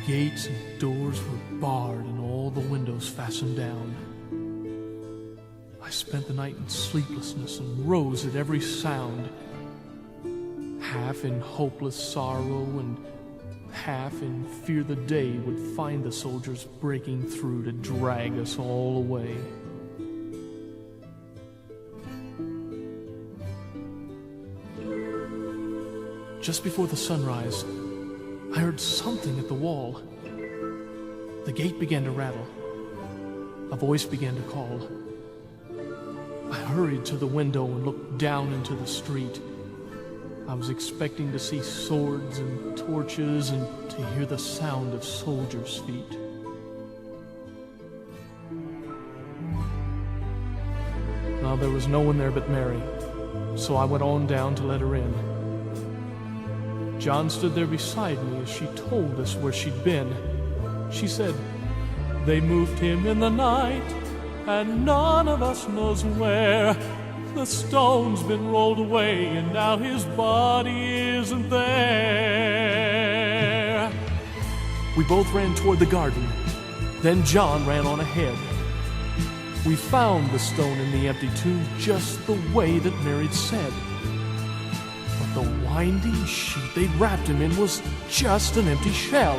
gates and doors were barred and all the windows fastened down. I spent the night in sleeplessness and rose at every sound, half in hopeless sorrow and half in fear the day would find the soldiers breaking through to drag us all away. Just before the sunrise, I heard something at the wall. The gate began to rattle. A voice began to call. I hurried to the window and looked down into the street. I was expecting to see swords and torches and to hear the sound of soldiers' feet. Now, there was no one there but Mary, so I went on down to let her in. John stood there beside me as she told us where she'd been. She said, "They moved him in the night, and none of us knows where. The stone's been rolled away, and now his body isn't there." We both ran toward the garden. Then John ran on ahead. We found the stone in the empty tomb just the way that Mary'd said. But the winding sheet they'd wrapped him in was just an empty shell.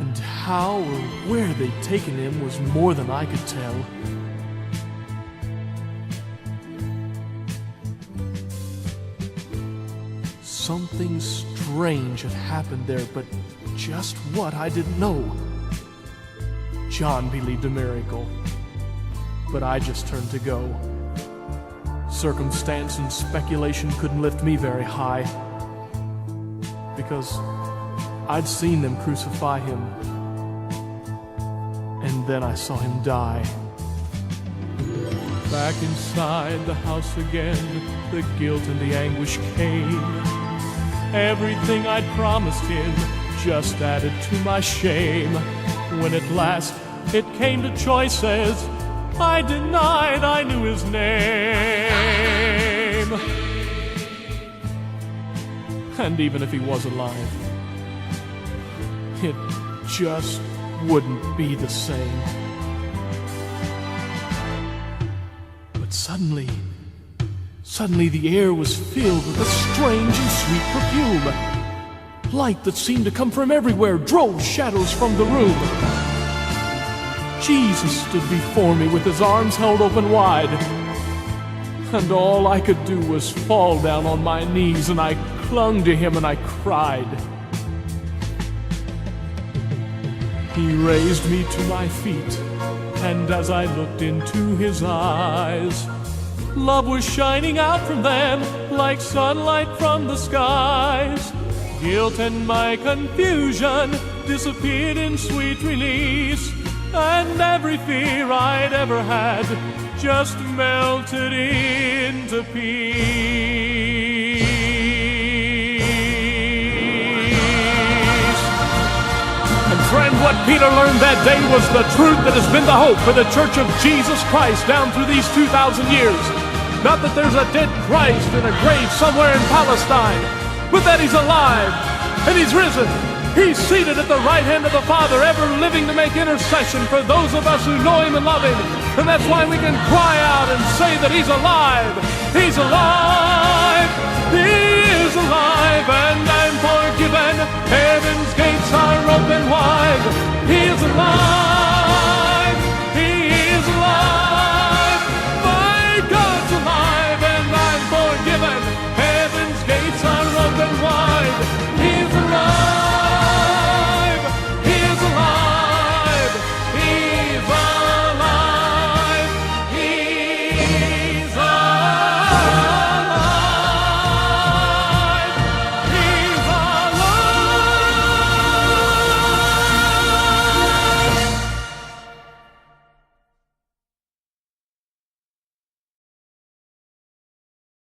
And how or where they'd taken him was more than I could tell. Something strange had happened there, but just what I didn't know. John believed a miracle, but I just turned to go. Circumstance and speculation couldn't lift me very high, because I'd seen them crucify him, and then I saw him die. Back inside the house again, the guilt and the anguish came. Everything I'd promised him just added to my shame. When at last it came to choices, I denied I knew his name. And even if he was alive, it just wouldn't be the same. But suddenly the air was filled with a strange and sweet perfume. Light that seemed to come from everywhere drove shadows from the room. Jesus stood before me with his arms held open wide. And all I could do was fall down on my knees, and I clung to him and I cried. He raised me to my feet, and as I looked into his eyes, love was shining out from them like sunlight from the skies. Guilt and my confusion disappeared in sweet release, and every fear I'd ever had just melted into peace. And friend, what Peter learned that day was the truth that has been the hope for the Church of Jesus Christ down through these 2,000 years. Not that there's a dead Christ in a grave somewhere in Palestine, but that he's alive and he's risen. He's seated at the right hand of the Father, ever living to make intercession for those of us who know him and love him. And that's why we can cry out and say that he's alive. He's alive. He is alive, and I'm forgiven.